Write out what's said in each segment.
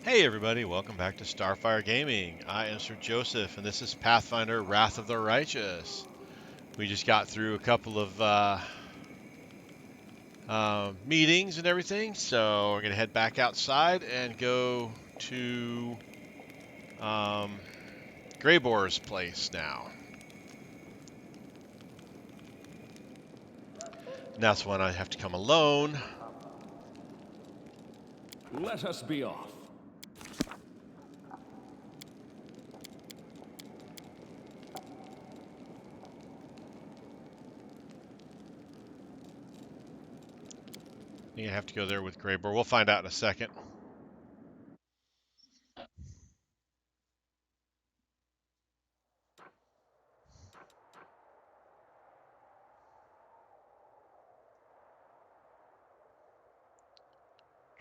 Hey everybody, welcome back to Starfyre Gaming. I am Sir Joseph, and this is Pathfinder Wrath of the Righteous. We just got through a couple of meetings and everything, so we're going to head back outside and go to um, Greybor's place now. And that's when I have to come alone. Let us be off. I think I have to go there with Greybor. We'll find out in a second.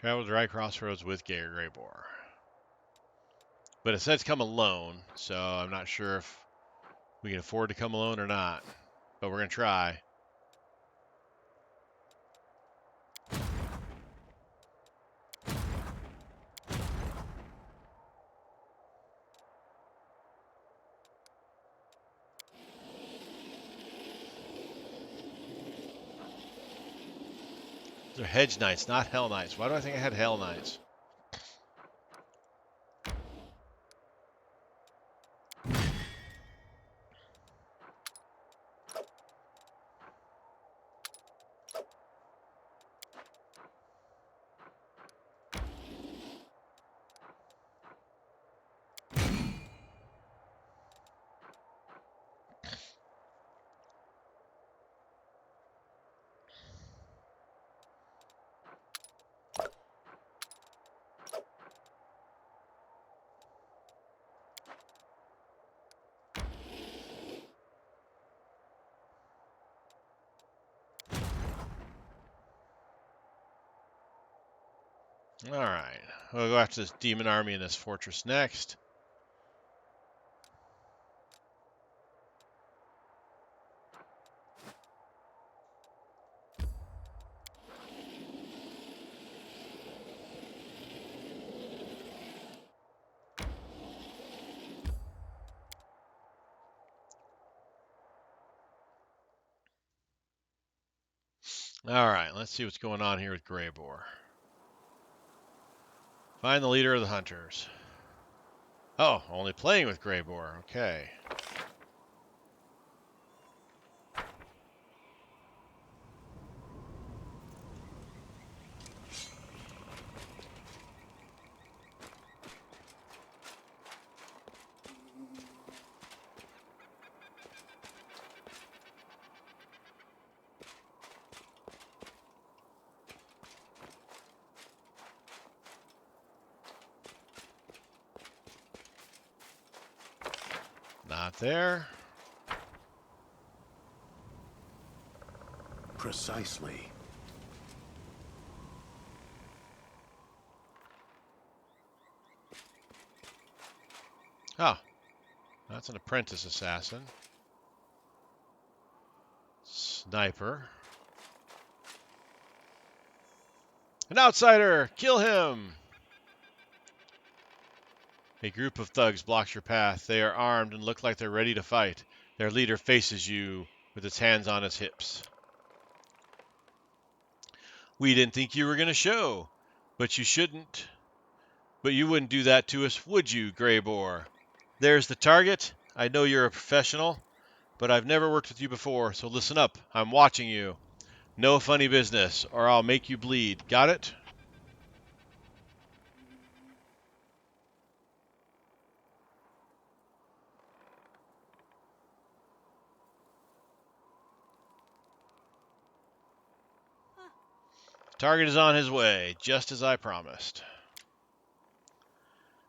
Travel to the right crossroads with Greybor. But it says come alone, so I'm not sure if we can afford to come alone or not. But we're going to try. They're hedge knights, not hell knights. Why do I think I had hell knights? Alright. We'll go after this demon army in this fortress next. Alright, let's see what's going on here with Greybor. Find the leader of the hunters. Oh, only playing with Greybor. Okay. Not there. Precisely. Oh, that's an apprentice assassin. Sniper. An outsider! Kill him! A group of thugs blocks your path. They are armed and look like they're ready to fight. Their leader faces you with his hands on his hips. We didn't think you were going to show, but you shouldn't. But you wouldn't do that to us, would you, Greybor? There's the target. I know you're a professional, but I've never worked with you before, so listen up. I'm watching you. No funny business, or I'll make you bleed. Got it? Target is on his way, just as I promised.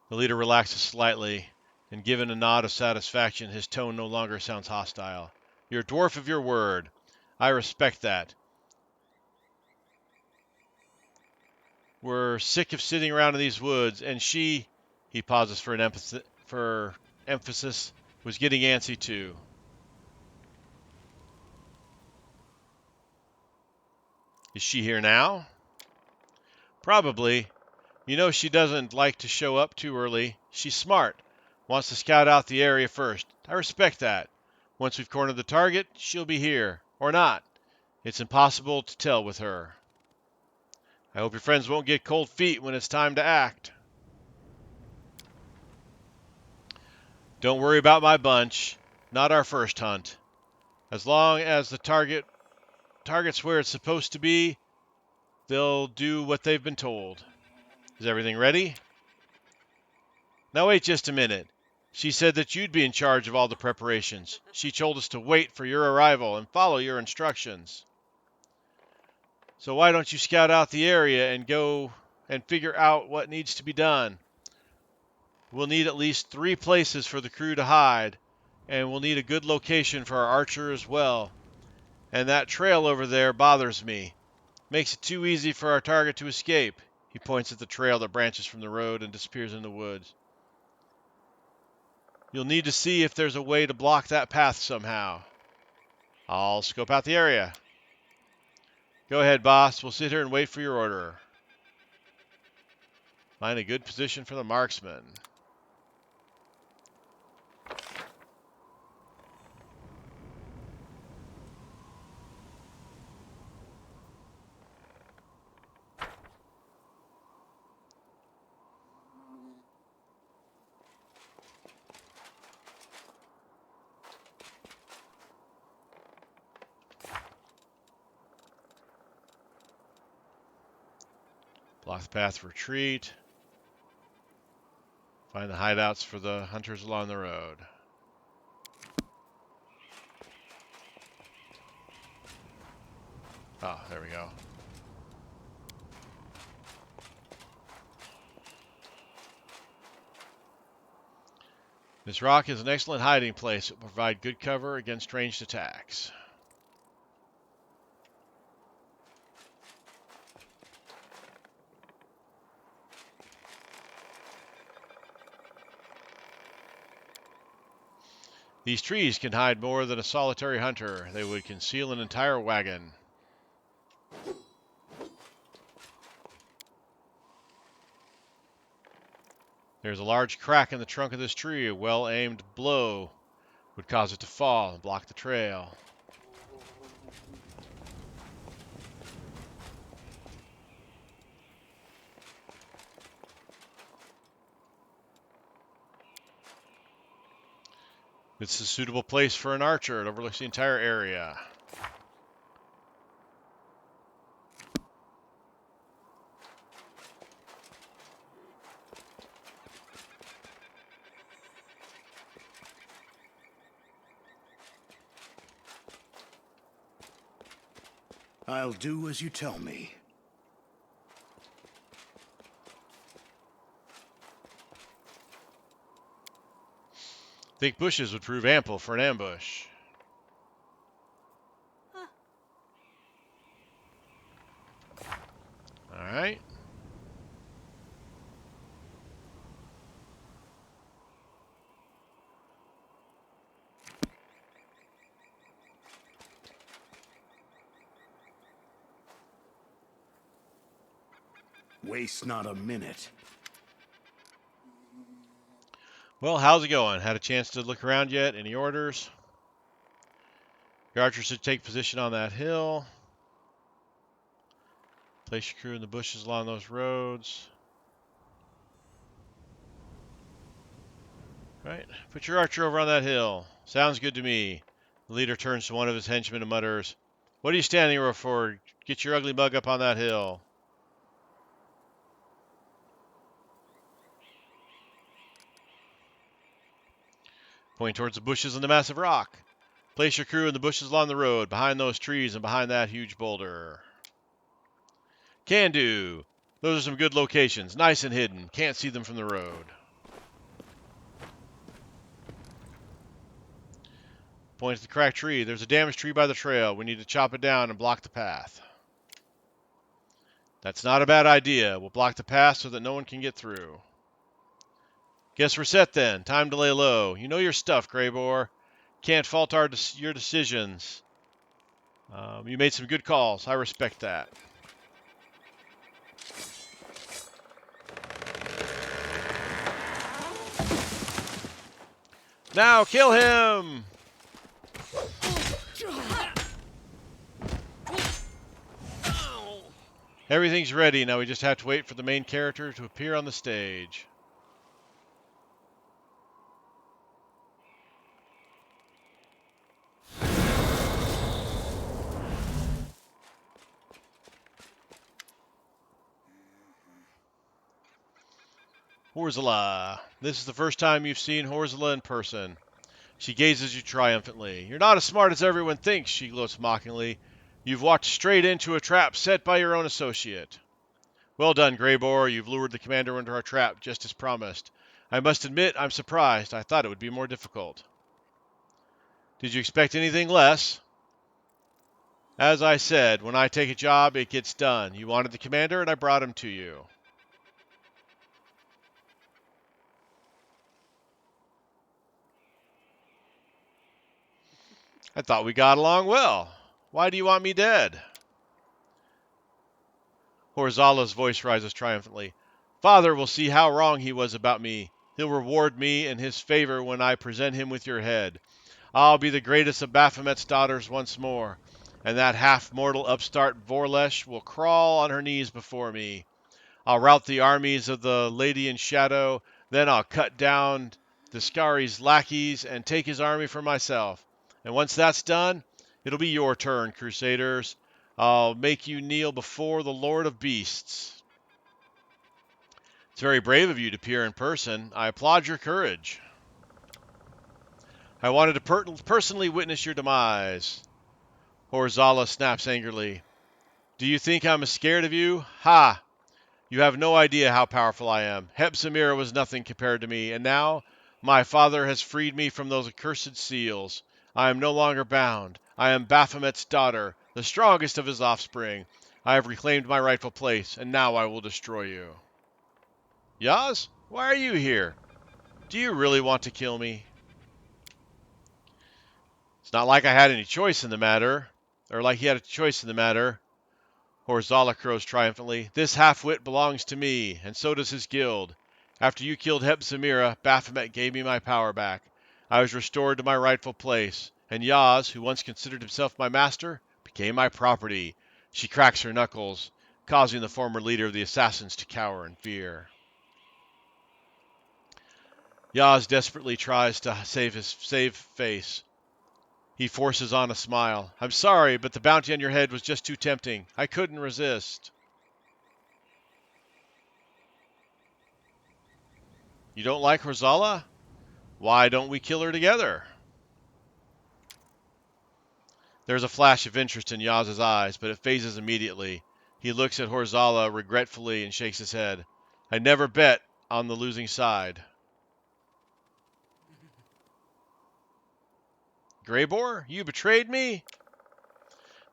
The leader relaxes slightly, and given a nod of satisfaction, his tone no longer sounds hostile. You're a dwarf of your word. I respect that. We're sick of sitting around in these woods, and she, he pauses for emphasis, was getting antsy too. Is she here now? Probably, You know she doesn't like to show up too early. She's smart. Wants to scout out the area first. I respect that. Once we've cornered the target, she'll be here. Or not. It's impossible to tell with her. I hope your friends won't get cold feet when it's time to act. Don't worry about my bunch. Not our first hunt. As long as the target's where it's supposed to be, they'll do what they've been told. Is everything ready? Now wait just a minute. She said that you'd be in charge of all the preparations. She told us to wait for your arrival and follow your instructions. So why don't you scout out the area and go and figure out what needs to be done? We'll need at least 3 places for the crew to hide, and we'll need a good location for our archer as well. And that trail over there bothers me. Makes it too easy for our target to escape. He points at the trail that branches from the road and disappears in the woods. You'll need to see if there's a way to block that path somehow. I'll scope out the area. Go ahead, boss. We'll sit here and wait for your order. Find a good position for the marksman. Block the path for retreat. Find the hideouts for the hunters along the road. Oh, there we go. This rock is an excellent hiding place. It will provide good cover against ranged attacks. These trees can hide more than a solitary hunter. They would conceal an entire wagon. There's a large crack in the trunk of this tree. A well-aimed blow would cause it to fall and block the trail. It's a suitable place for an archer. It overlooks the entire area. I'll do as you tell me. Thick bushes would prove ample for an ambush. All right. Waste not a minute. Well, how's it going? Had a chance to look around yet? Any orders? Your archer should take position on that hill. Place your crew in the bushes along those roads. Right. Put your archer over on that hill. Sounds good to me. The leader turns to one of his henchmen and mutters, "What are you standing there for? Get your ugly mug up on that hill." Point towards the bushes and the massive rock. Place your crew in the bushes along the road, behind those trees and behind that huge boulder. Can do. Those are some good locations. Nice and hidden. Can't see them from the road. Point to the cracked tree. There's a damaged tree by the trail. We need to chop it down and block the path. That's not a bad idea. We'll block the path so that no one can get through. Guess we're set then. Time to lay low. You know your stuff, Greybor. Can't fault your decisions. You made some good calls. I respect that. Now kill him! Everything's ready. Now we just have to wait for the main character to appear on the stage. Horzala. This is the first time you've seen Horzala in person. She gazes at you triumphantly. You're not as smart as everyone thinks, she gloats mockingly. You've walked straight into a trap set by your own associate. Well done, Greybor. You've lured the commander into our trap, just as promised. I must admit, I'm surprised. I thought it would be more difficult. Did you expect anything less? As I said, when I take a job, it gets done. You wanted the commander, and I brought him to you. I thought we got along well. Why do you want me dead? Horzala's voice rises triumphantly. Father will see how wrong he was about me. He'll reward me in his favor when I present him with your head. I'll be the greatest of Baphomet's daughters once more, and that half-mortal upstart Vorlesh will crawl on her knees before me. I'll rout the armies of the Lady in Shadow, then I'll cut down Discari's lackeys and take his army for myself. And once that's done, it'll be your turn, Crusaders. I'll make you kneel before the Lord of Beasts. It's very brave of you to appear in person. I applaud your courage. I wanted to personally witness your demise. Horzala snaps angrily. Do you think I'm scared of you? Ha! You have no idea how powerful I am. Hepzibah was nothing compared to me, and now my father has freed me from those accursed seals. I am no longer bound. I am Baphomet's daughter, the strongest of his offspring. I have reclaimed my rightful place, and now I will destroy you. Yaz, why are you here? Do you really want to kill me? It's not like I had any choice in the matter, or like he had a choice in the matter. Horzala crows triumphantly. This half-wit belongs to me, and so does his guild. After you killed Hepzibah, Baphomet gave me my power back. I was restored to my rightful place, and Yaz, who once considered himself my master, became my property. She cracks her knuckles, causing the former leader of the assassins to cower in fear. Yaz desperately tries to save face. He forces on a smile. I'm sorry, but the bounty on your head was just too tempting. I couldn't resist. You don't like Horzala? Why don't we kill her together? There's a flash of interest in Yaz's eyes, but it phases immediately. He looks at Horzala regretfully and shakes his head. I never bet on the losing side. Greybor, you betrayed me?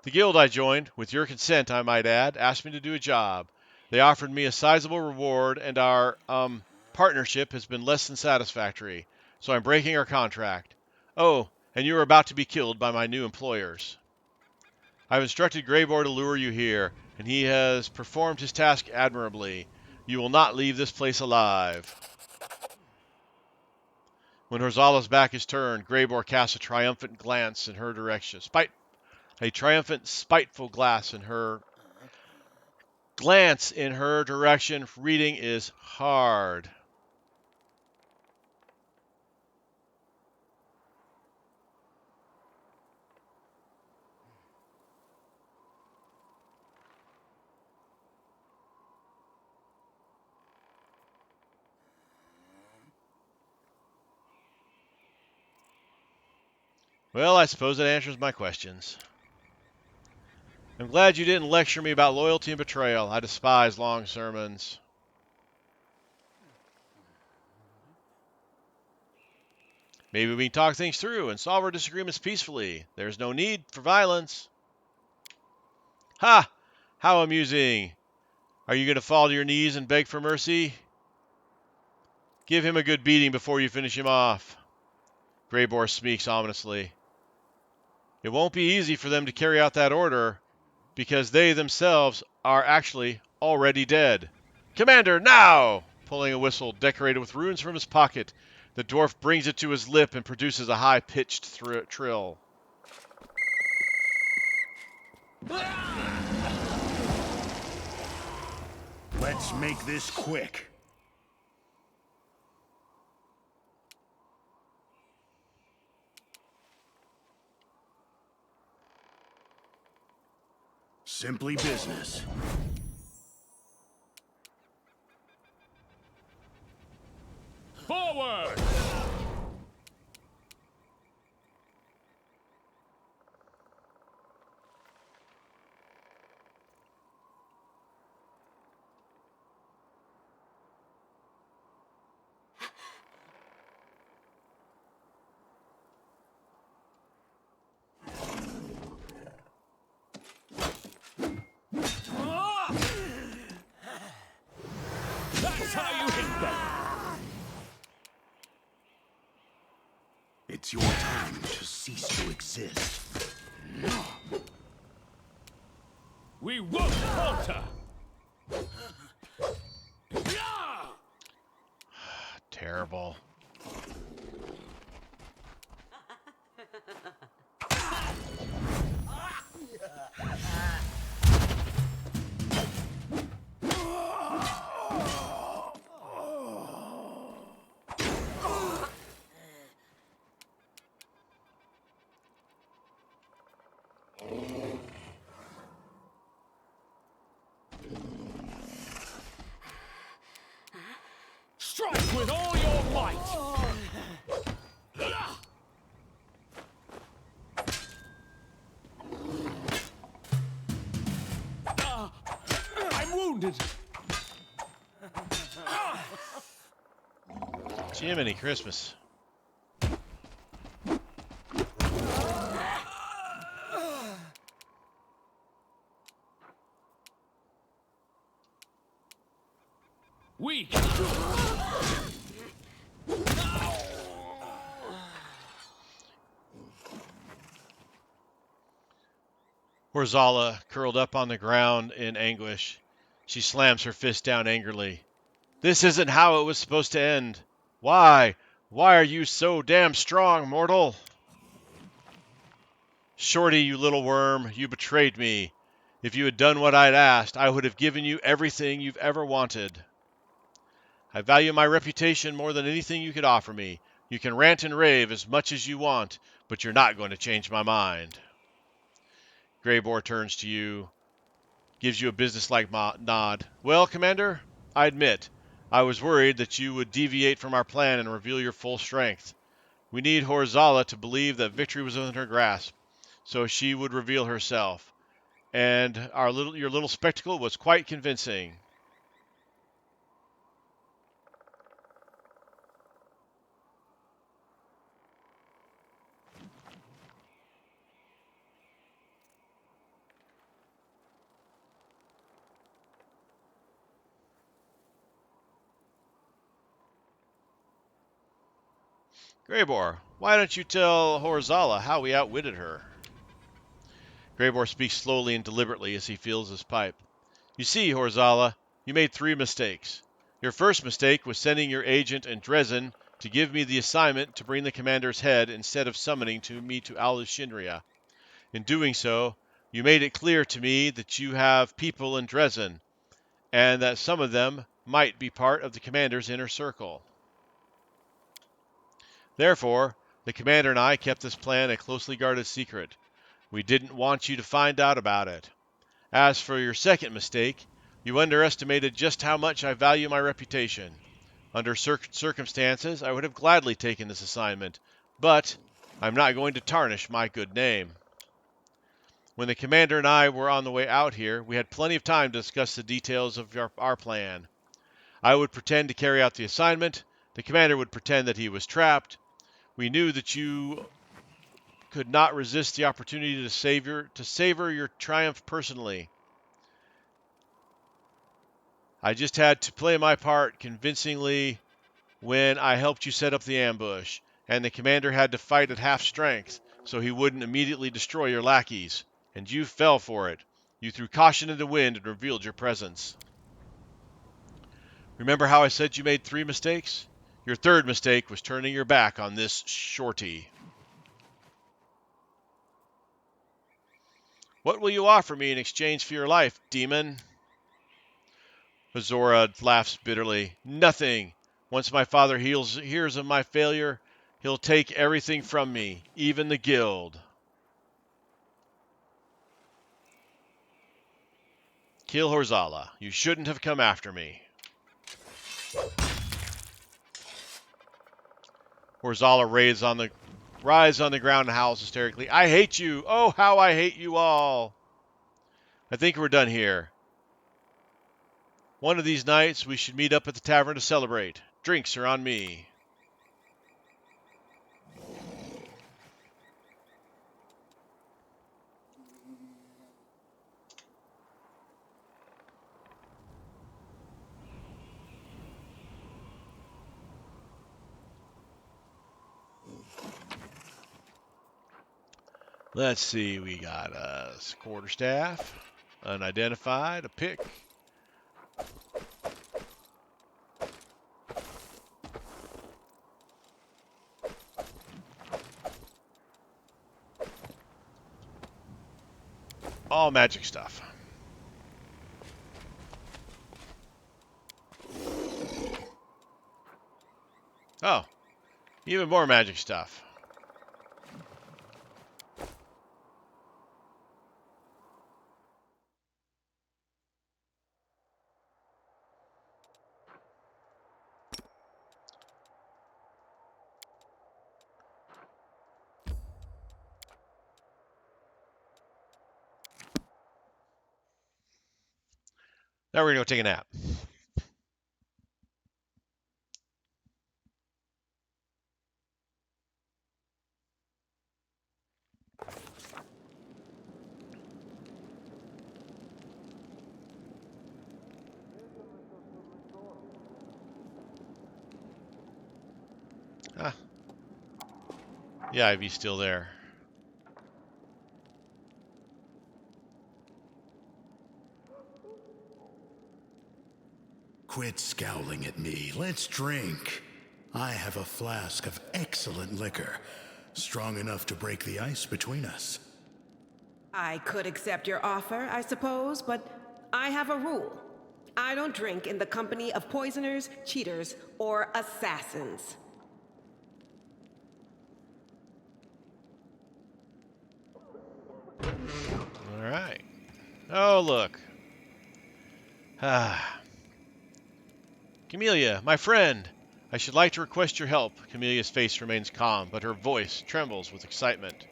The guild I joined, with your consent I might add, asked me to do a job. They offered me a sizable reward, and our, partnership has been less than satisfactory, so I'm breaking our contract. Oh, and you are about to be killed by my new employers. I've instructed Greybor to lure you here, and he has performed his task admirably. You will not leave this place alive. When Horzala's back is turned, Greybor casts a triumphant glance in her direction. A triumphant, spiteful glance in her direction. Reading is hard. Well, I suppose that answers my questions. I'm glad you didn't lecture me about loyalty and betrayal. I despise long sermons. Maybe we can talk things through and solve our disagreements peacefully. There's no need for violence. Ha! How amusing. Are you going to fall to your knees and beg for mercy? Give him a good beating before you finish him off. Greybor speaks ominously. It won't be easy for them to carry out that order, because they themselves are actually already dead. Commander, now! Pulling a whistle decorated with runes from his pocket, The dwarf brings it to his lip and produces a high-pitched trill. Let's make this quick. Simply business. Forward! That's how you hit them! It's your time to cease to exist. We won't falter! Terrible. Strike with all your might! I'm wounded! Jiminy Christmas. Weak! Horzala, curled up on the ground in anguish. She slams her fist down angrily. This isn't how it was supposed to end. Why? Why are you so damn strong, mortal? Shorty, you little worm, you betrayed me. If you had done what I'd asked, I would have given you everything you've ever wanted. I value my reputation more than anything you could offer me. You can rant and rave as much as you want, but you're not going to change my mind. Greybor turns to you, gives you a businesslike nod. Well, Commander, I admit, I was worried that you would deviate from our plan and reveal your full strength. We need Horzala to believe that victory was within her grasp, so she would reveal herself. And your little spectacle was quite convincing. Greybor, why don't you tell Horzala how we outwitted her? Greybor speaks slowly and deliberately as he fills his pipe. You see, Horzala, you made 3 mistakes. Your first mistake was sending your agent and Dresden to give me the assignment to bring the commander's head instead of summoning me to Alushinria. In doing so, you made it clear to me that you have people in Dresden, and that some of them might be part of the commander's inner circle. Therefore, the commander and I kept this plan a closely guarded secret. We didn't want you to find out about it. As for your second mistake, you underestimated just how much I value my reputation. Under circumstances, I would have gladly taken this assignment, but I'm not going to tarnish my good name. When the commander and I were on the way out here, we had plenty of time to discuss the details of our plan. I would pretend to carry out the assignment. The commander would pretend that he was trapped. We knew that you could not resist the opportunity to savor your triumph personally. I just had to play my part convincingly when I helped you set up the ambush, and the commander had to fight at half strength, so he wouldn't immediately destroy your lackeys. And you fell for it. You threw caution to the wind and revealed your presence. Remember how I said you made 3 mistakes? Your third mistake was turning your back on this shorty. What will you offer me in exchange for your life, demon? Azora laughs bitterly. Nothing. Once my father hears of my failure, he'll take everything from me, even the guild. Kill Horzala. You shouldn't have come after me. Horzala writhes on the ground and howls hysterically. I hate you. Oh, how I hate you all. I think we're done here. One of these nights we should meet up at the tavern to celebrate. Drinks are on me. Let's see, we got a quarterstaff, unidentified, a pick. All magic stuff. Oh, even more magic stuff. Now we're going to go take a nap. Ah, yeah, Ivy's still there. Quit scowling at me. Let's drink. I have a flask of excellent liquor, strong enough to break the ice between us. I could accept your offer, I suppose, but I have a rule. I don't drink in the company of poisoners, cheaters, or assassins. All right. Oh, look. Ah. Camellia, my friend. I should like to request your help. Camelia's face remains calm, but her voice trembles with excitement.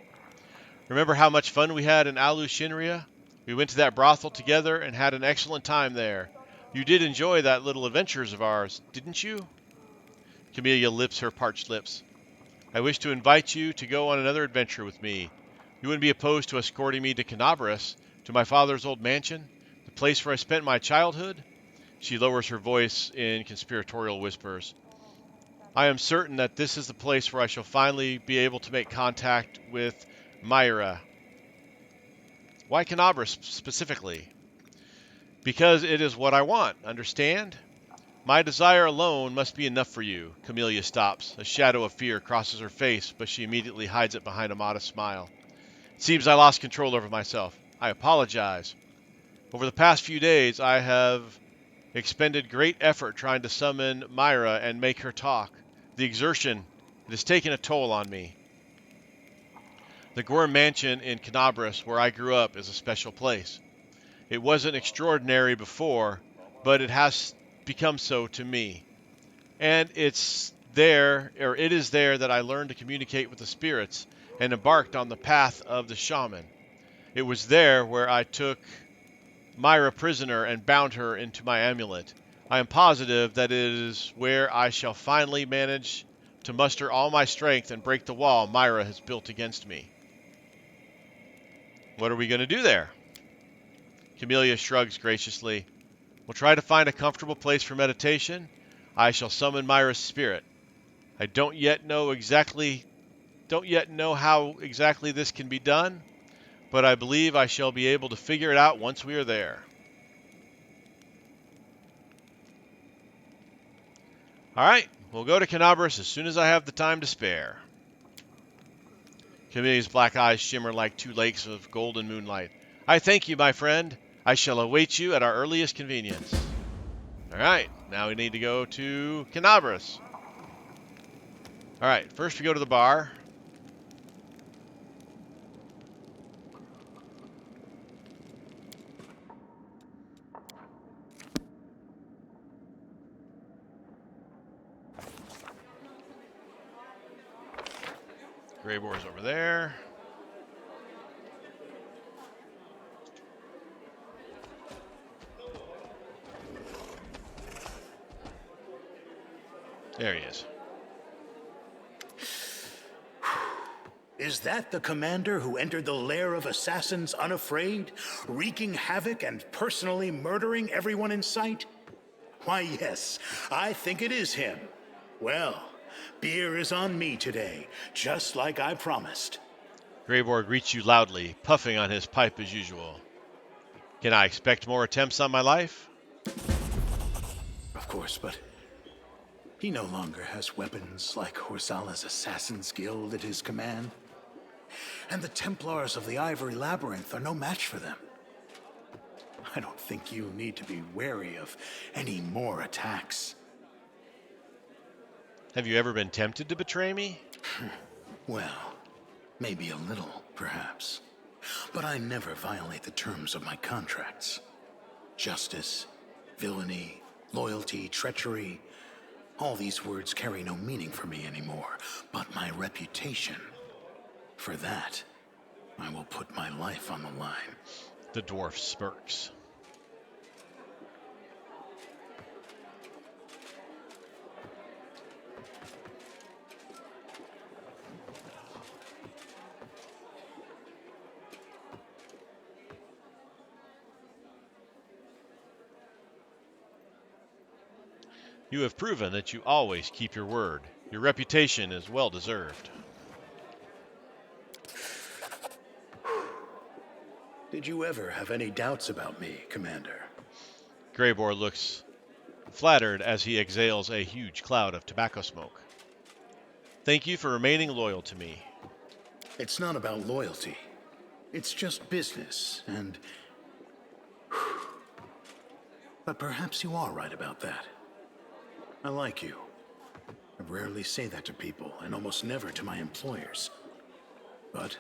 Remember how much fun we had in Alu Shinria? We went to that brothel together and had an excellent time there. You did enjoy that little adventures of ours, didn't you? Camellia lips her parched lips. I wish to invite you to go on another adventure with me. You wouldn't be opposed to escorting me to Kenabres, to my father's old mansion, the place where I spent my childhood? She lowers her voice in conspiratorial whispers. I am certain that this is the place where I shall finally be able to make contact with Myra. Why Kenabres specifically? Because it is what I want, understand? My desire alone must be enough for you. Camellia stops. A shadow of fear crosses her face, but she immediately hides it behind a modest smile. It seems I lost control over myself. I apologize. Over the past few days, I have expended great effort trying to summon Myra and make her talk. The exertion, it has taken a toll on me. The Gorm Mansion in Kenabres, where I grew up, is a special place. It wasn't extraordinary before, but it has become so to me. And it is there that I learned to communicate with the spirits and embarked on the path of the shaman. It was there where I took Myra prisoner and bound her into my amulet. I am positive that it is where I shall finally manage to muster all my strength and break the wall Myra has built against me. What are we going to do there? Camellia shrugs graciously. We'll try to find a comfortable place for meditation. I shall summon Myra's spirit. I don't yet know how exactly this can be done, but I believe I shall be able to figure it out once we are there. All right, We'll go to Kenabres as soon as I have the time to spare. Camellia's black eyes shimmer like two lakes of golden moonlight. I thank you, my friend. I shall await you at our earliest convenience. All right, now we need to go to Kenabres. All right, first we go to the bar. Greybor's over there. There he is. Is that the commander who entered the lair of assassins unafraid, wreaking havoc and personally murdering everyone in sight? Why, yes, I think it is him. Well, beer is on me today, just like I promised. Greybor greets you loudly, puffing on his pipe as usual. Can I expect more attempts on my life? Of course, but he no longer has weapons like Horsala's Assassin's Guild at his command. And the Templars of the Ivory Labyrinth are no match for them. I don't think you need to be wary of any more attacks. Have you ever been tempted to betray me? Well, maybe a little, perhaps. But I never violate the terms of my contracts. Justice, villainy, loyalty, treachery, all these words carry no meaning for me anymore. But my reputation, for that, I will put my life on the line. The dwarf smirks. You have proven that you always keep your word. Your reputation is well deserved. Did you ever have any doubts about me, Commander? Greybor looks flattered as he exhales a huge cloud of tobacco smoke. Thank you for remaining loyal to me. It's not about loyalty. It's just business, and... But perhaps you are right about that. I like you. I rarely say that to people, and almost never to my employers. But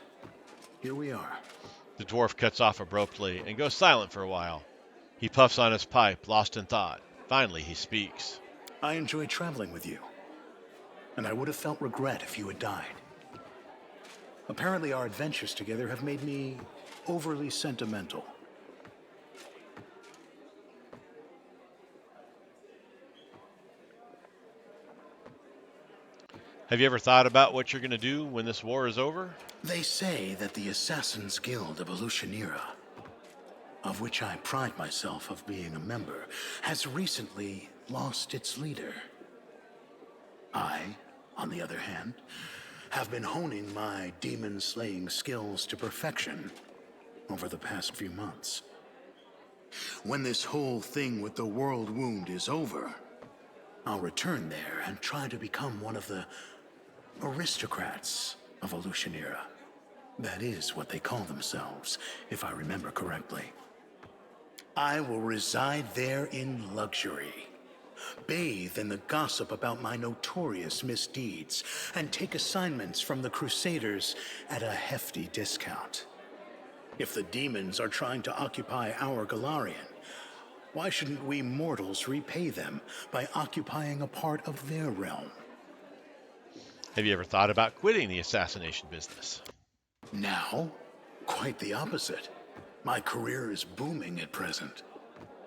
here we are. The dwarf cuts off abruptly and goes silent for a while. He puffs on his pipe, lost in thought. Finally, he speaks. I enjoy traveling with you, and I would have felt regret if you had died. Apparently, our adventures together have made me overly sentimental. Have you ever thought about what you're going to do when this war is over? They say that the Assassin's Guild of Elutionira, of which I pride myself of being a member, has recently lost its leader. I, on the other hand, have been honing my demon-slaying skills to perfection over the past few months. When this whole thing with the world wound is over, I'll return there and try to become one of the aristocrats of Elutionira. That is what they call themselves, if I remember correctly. I will reside there in luxury, bathe in the gossip about my notorious misdeeds, and take assignments from the Crusaders at a hefty discount. If the demons are trying to occupy our Galarian, why shouldn't we mortals repay them by occupying a part of their realm? Have you ever thought about quitting the assassination business? Now, quite the opposite. My career is booming at present.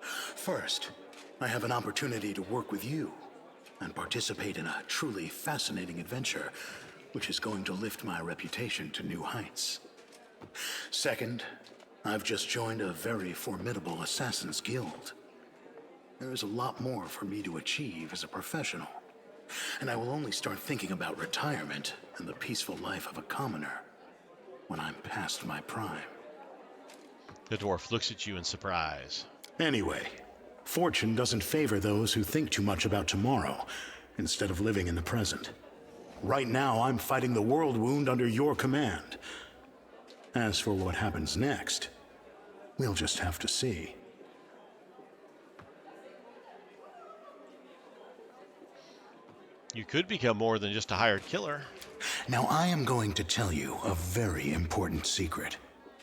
First, I have an opportunity to work with you and participate in a truly fascinating adventure, which is going to lift my reputation to new heights. Second, I've just joined a very formidable Assassin's Guild. There is a lot more for me to achieve as a professional, and I will only start thinking about retirement and the peaceful life of a commoner when I'm past my prime. The dwarf looks at you in surprise. Anyway, fortune doesn't favor those who think too much about tomorrow, instead of living in the present. Right now, I'm fighting the world wound under your command. As for what happens next, we'll just have to see. You could become more than just a hired killer. Now, I am going to tell you a very important secret.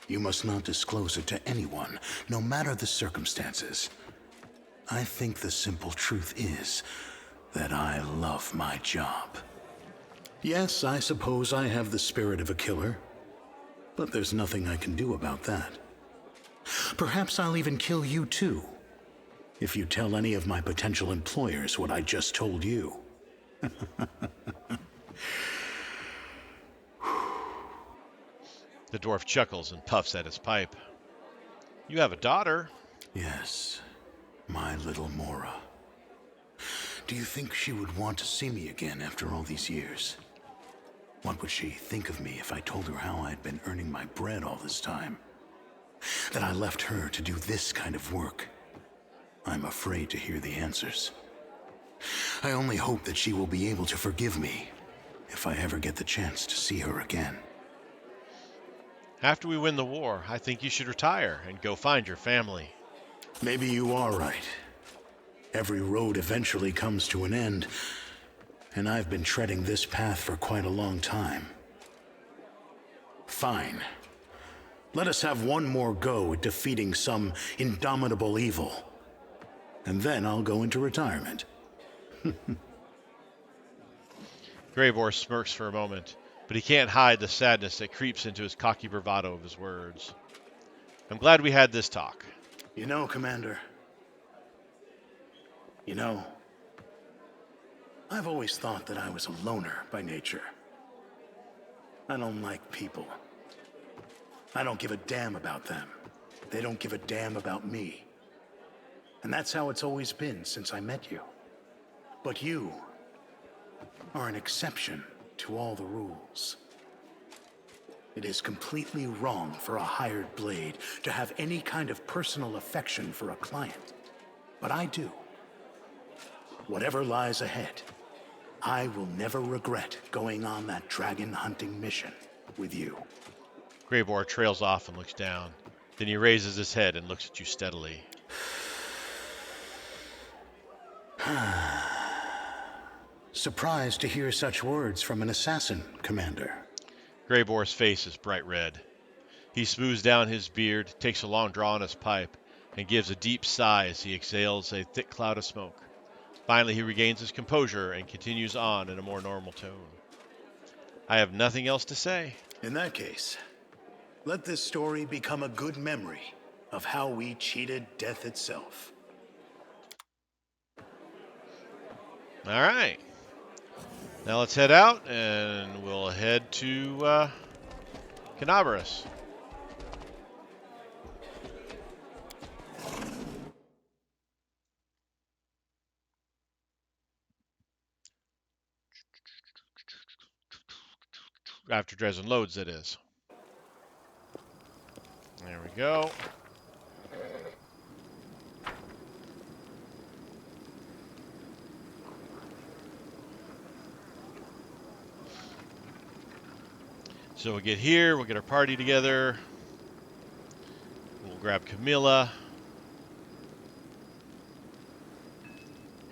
You must not disclose it to anyone, no matter the circumstances. I think the simple truth is that I love my job. Yes, I suppose I have the spirit of a killer, but there's nothing I can do about that. Perhaps I'll even kill you too, if you tell any of my potential employers what I just told you. The dwarf chuckles and puffs at his pipe. You have a daughter. Yes, my little Mora. Do you think she would want to see me again after all these years? What would she think of me if I told her how I'd been earning my bread all this time? That I left her to do this kind of work? I'm afraid to hear the answers. I only hope that she will be able to forgive me if I ever get the chance to see her again. After we win the war, I think you should retire and go find your family. Maybe you are right. Every road eventually comes to an end, and I've been treading this path for quite a long time. Fine. Let us have one more go at defeating some indomitable evil. And then I'll go into retirement. Greybor smirks for a moment, but he can't hide the sadness that creeps into his cocky bravado of his words. I'm glad we had this talk. You know, Commander, I've always thought that I was a loner by nature. I don't like people. I don't give a damn about them. They don't give a damn about me. And that's how it's always been since I met you. But you are an exception to all the rules. It is completely wrong for a hired blade to have any kind of personal affection for a client. But I do. Whatever lies ahead, I will never regret going on that dragon hunting mission with you. Greybor trails off and looks down. Then he raises his head and looks at you steadily. Surprised to hear such words from an assassin, Commander. Greybor's face is bright red. He smooths down his beard, takes a long draw on his pipe, and gives a deep sigh as he exhales a thick cloud of smoke. Finally, he regains his composure and continues on in a more normal tone. I have nothing else to say. In that case, let this story become a good memory of how we cheated death itself. All right. Now let's head out, and we'll head to Kenabres. After Dresden loads, that is. There we go. So we'll get here, we'll get our party together. We'll grab Camellia.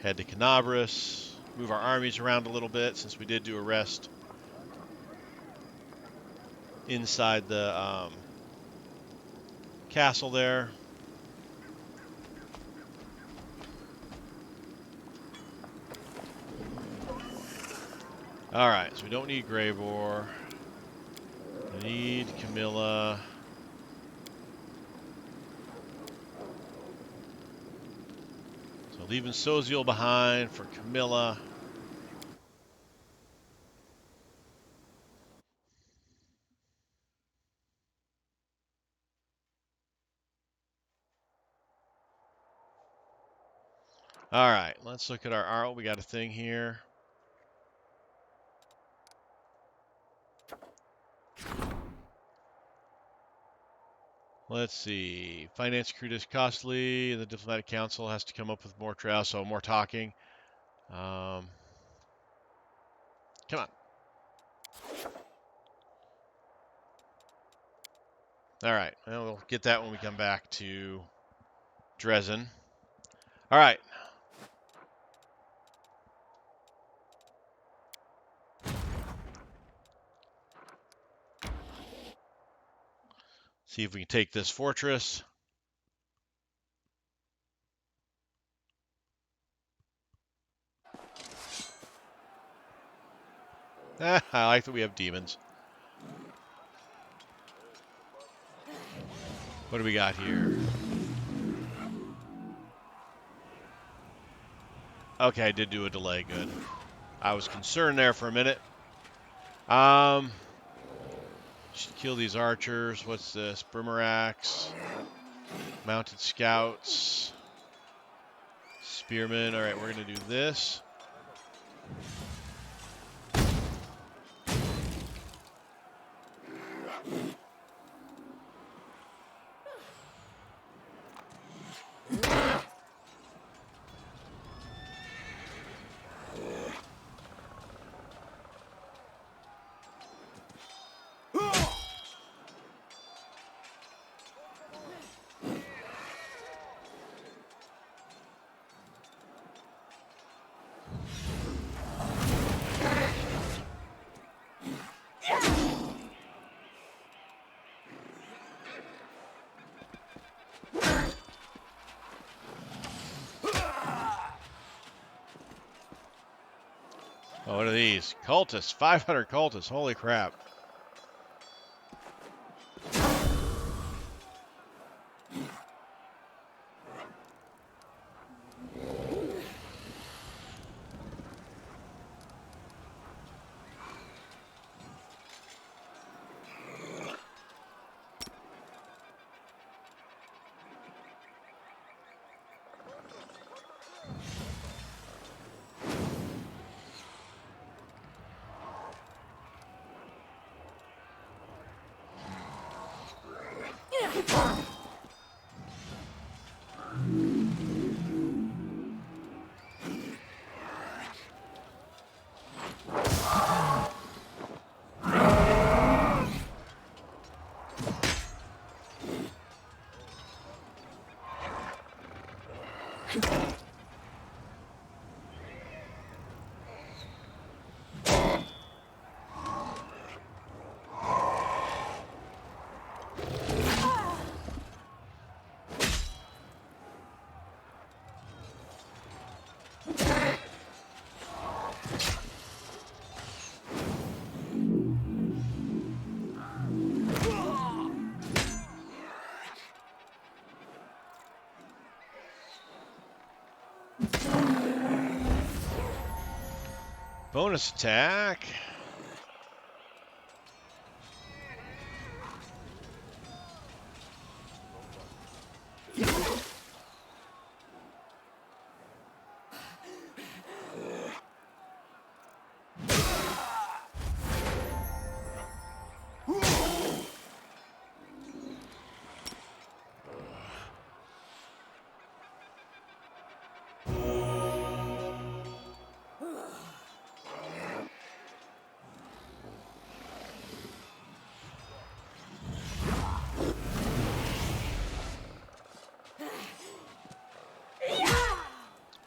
Head to Kenabres. Move our armies around a little bit since we did do a rest inside the castle there. Alright, so we don't need Greybor. We need Camellia. So leaving Soziel behind for Camellia. Alright, let's look at our we got a thing here. Let's see. Finance recruit is costly. The diplomatic council has to come up with more trials, so more talking. Come on. All right. Well, we'll get that when we come back to Dresden. All right. See if we can take this fortress. I like that we have demons. What do we got here? Okay, I did do a delay. Good. I was concerned there for a minute. Should kill these archers. What's this? Brimarax. Mounted scouts. Spearmen. All right, we're going to do this. Oh, what are these? Cultists. 500 cultists. Holy crap. Bonus attack.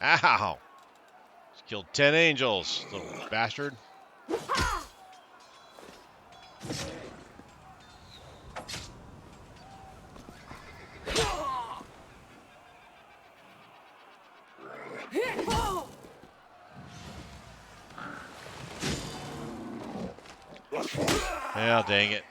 Ow! Just killed 10 angels, little bastard. Yeah, dang it.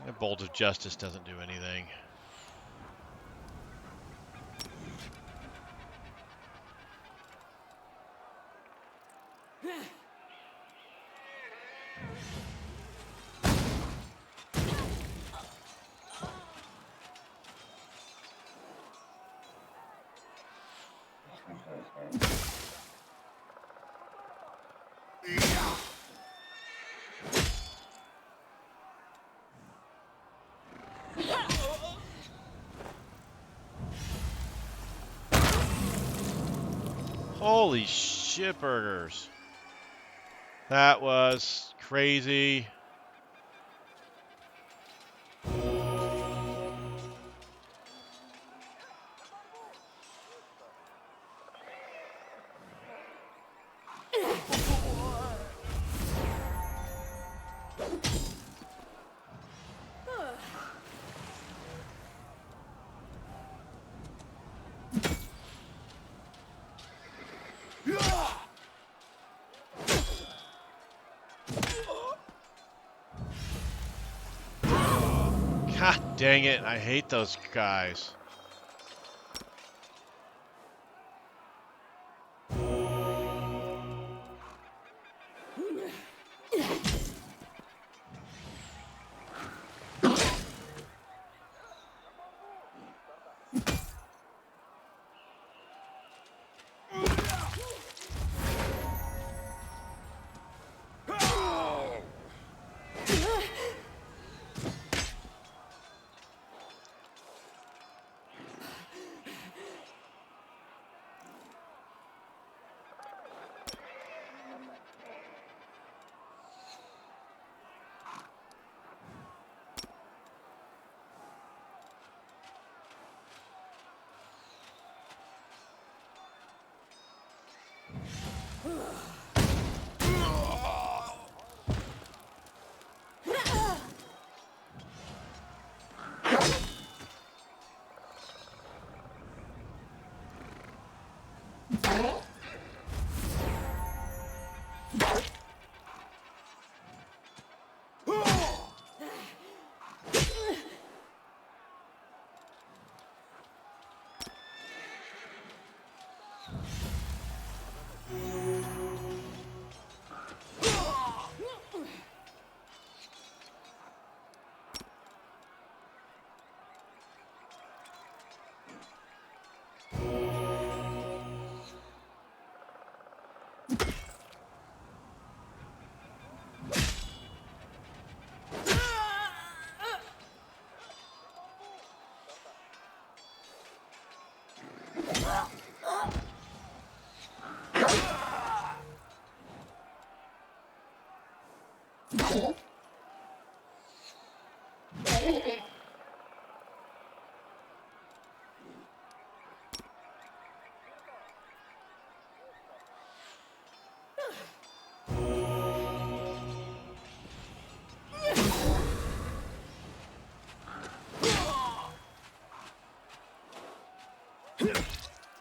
The Bolt of Justice doesn't do anything. Holy shit burgers. That was crazy. God dang it, I hate those guys.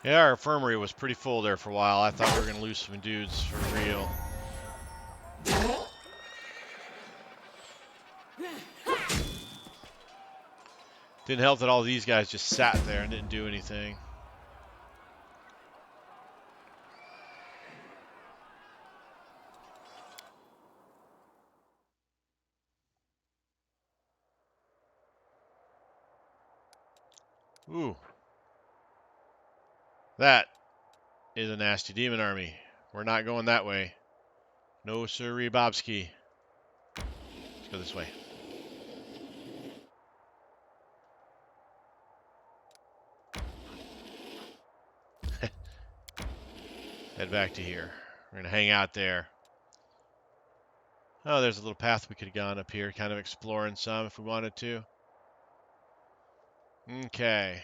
Yeah, our infirmary was pretty full there for a while. I thought we were going to lose some dudes for real. Didn't help that all these guys just sat there and didn't do anything. Ooh. That is a nasty demon army. We're not going that way. No sirree Bobski. Let's go this way. Head back to here. We're going to hang out there. Oh, there's a little path we could have gone up here, kind of exploring some if we wanted to. Okay.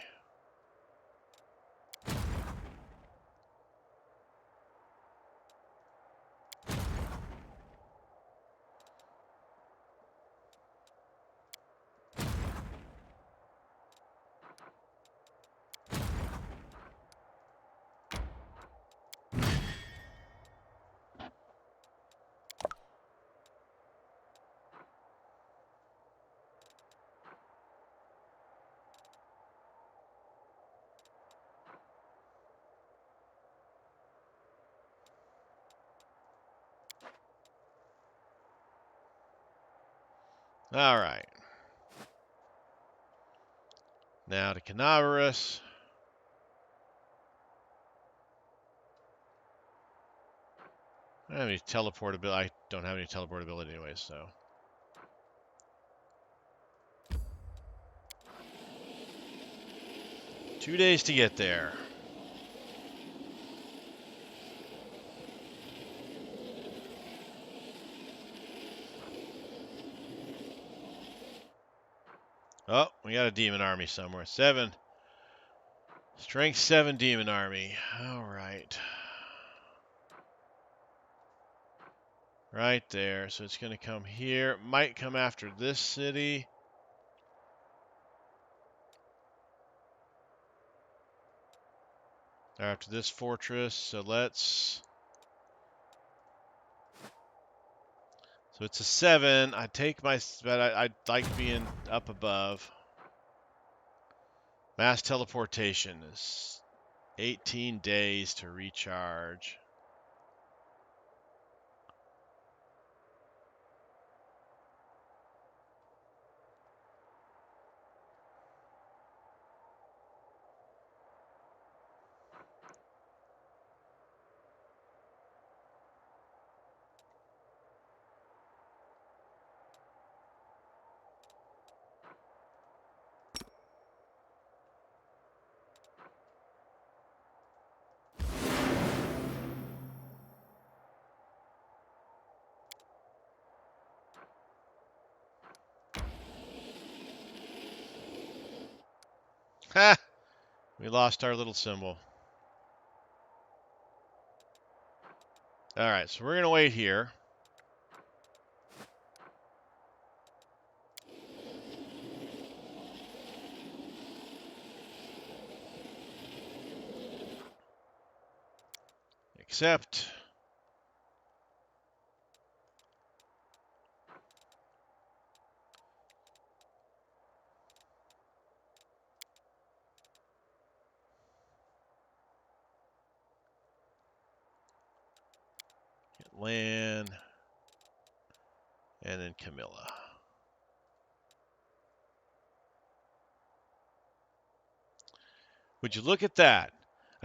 All right. Now to Kenabres. I don't have any teleportability. I don't have any teleportability anyway, so. Two days to get there. Oh, we got a demon army somewhere. 7. Strength 7 demon army. All right. Right there. So it's going to come here. Might come after this city. Or after this fortress. So let's... So it's a 7. I take my... But I like being up above. Mass teleportation is 18 days to recharge. Ha! We lost our little symbol. Alright, so we're going to wait here. Accept. Get land. And then Camellia. Would you look at that?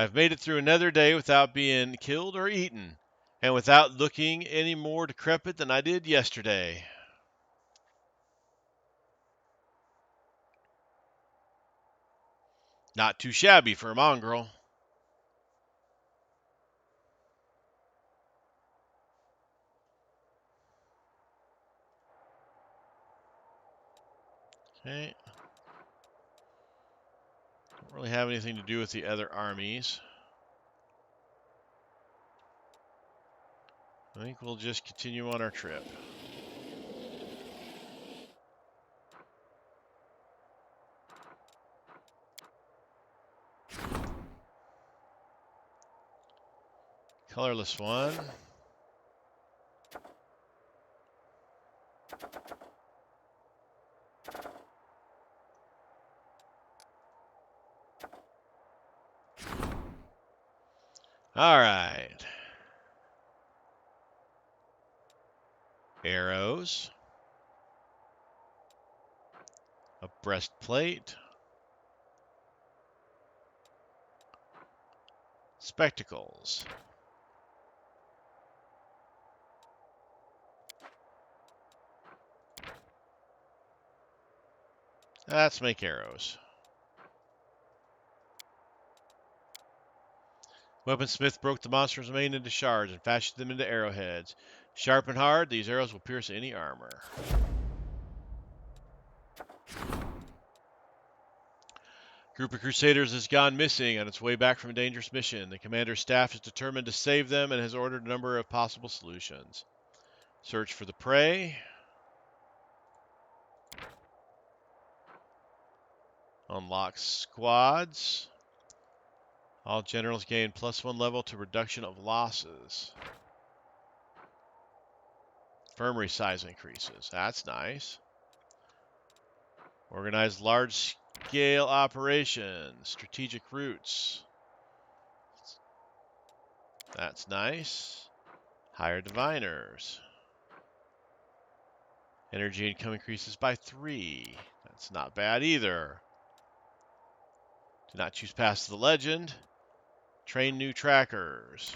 I've made it through another day without being killed or eaten, and without looking any more decrepit than I did yesterday. Not too shabby for a mongrel. Okay. Don't really have anything to do with the other armies. I think we'll just continue on our trip. Colorless one. All right. Arrows. A breastplate. Spectacles. Let's make arrows. Weaponsmith broke the monster's mane into shards and fashioned them into arrowheads. Sharp and hard, these arrows will pierce any armor. Group of Crusaders has gone missing on its way back from a dangerous mission. The commander's staff is determined to save them and has ordered a number of possible solutions. Search for the prey. Unlock squads. All generals gain +1 level to reduction of losses. Infirmary size increases. That's nice. Organize large-scale operations. Strategic routes. That's nice. Hire diviners. Energy income increases by 3. That's not bad either. Do not choose past the legend. Train new trackers.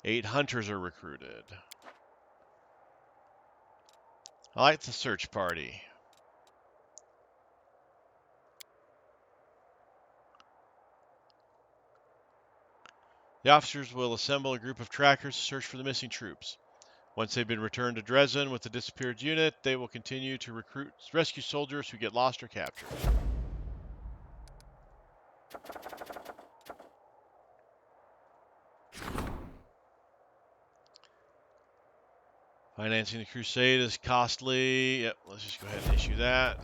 8 hunters are recruited. I like the search party. The officers will assemble a group of trackers to search for the missing troops. Once they've been returned to Dresden with the disappeared unit, they will continue to rescue soldiers who get lost or captured. Financing the crusade is costly. Yep, let's just go ahead and issue that.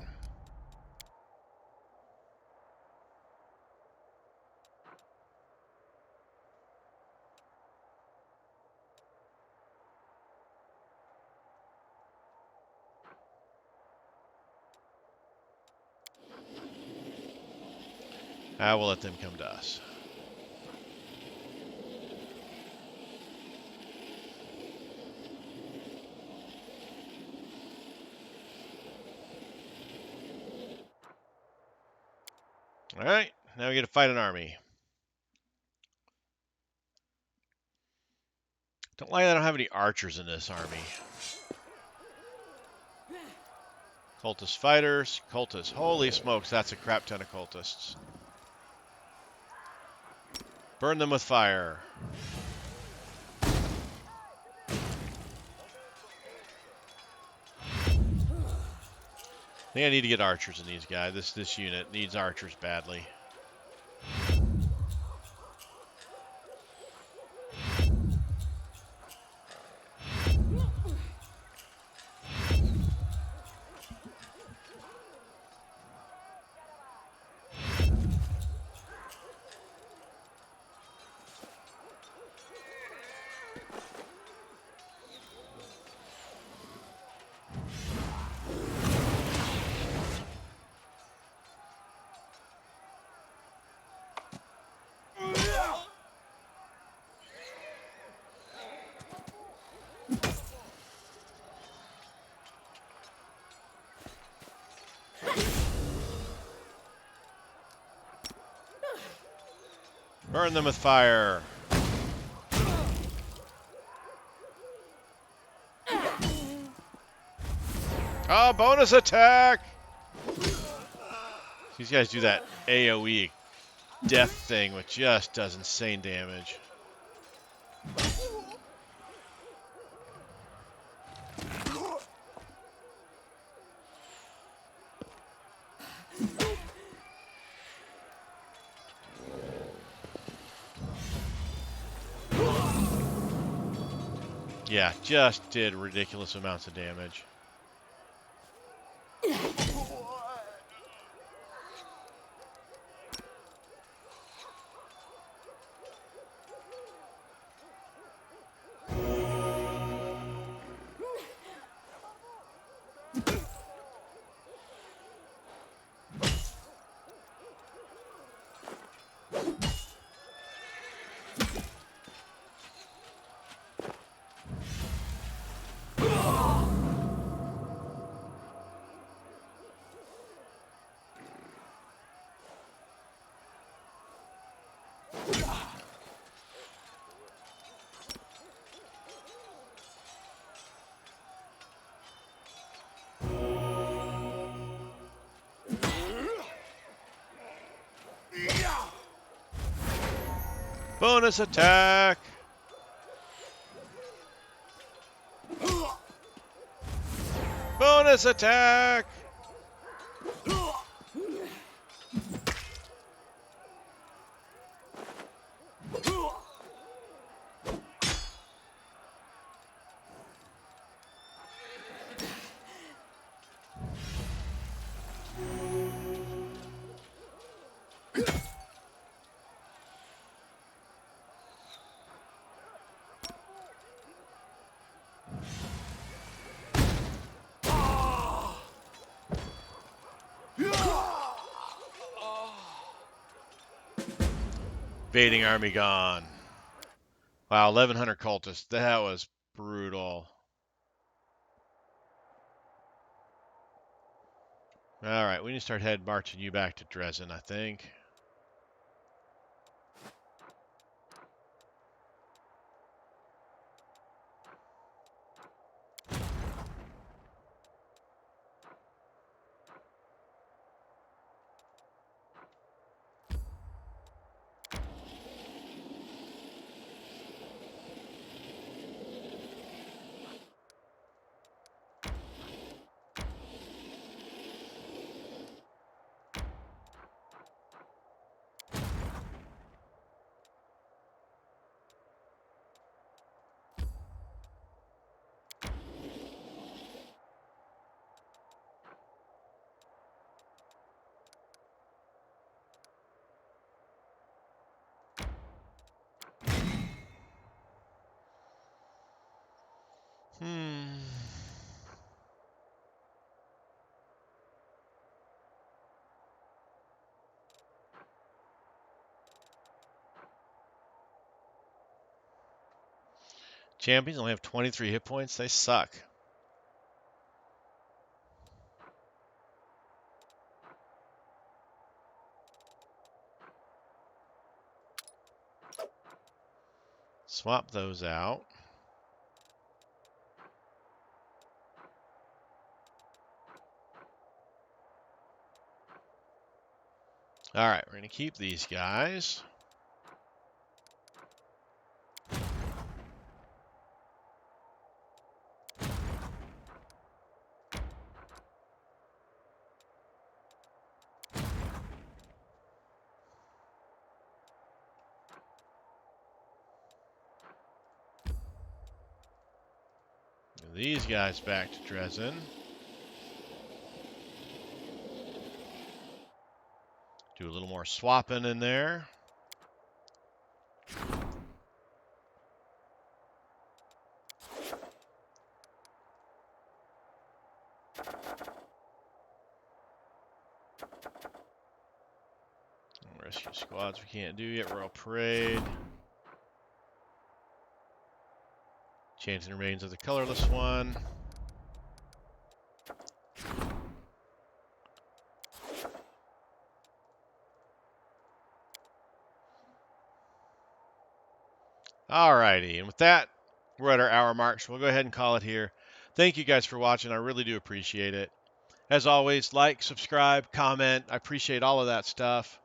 I will let them come to us. All right, now we get to fight an army. Don't like that I don't have any archers in this army. Cultist fighters, cultists. Holy smokes, that's a crap ton of cultists. Burn them with fire. I think I need to get archers in these guys. This unit needs archers badly. Burn them with fire. Oh, bonus attack! These guys do that AoE death thing, which just does insane damage. Yeah, just did ridiculous amounts of damage. Bonus attack! Bonus attack! Invading army gone. Wow, 1,100 cultists. That was brutal. Alright, we need to start marching you back to Dresden, I think. Hmm. Champions only have 23 hit points. They suck. Swap those out. All right, we're going to keep these guys. These guys back to Dresden. Do a little more swapping in there. Rescue squads we can't do yet. Royal Parade. Changing the remains of the colorless one. Alrighty, and with that, we're at our hour mark, so we'll go ahead and call it here. Thank you guys for watching. I really do appreciate it. As always, like, subscribe, comment. I appreciate all of that stuff.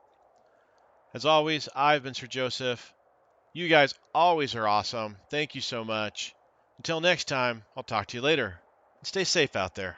As always, I've been Sir Joseph. You guys always are awesome. Thank you so much. Until next time, I'll talk to you later. Stay safe out there.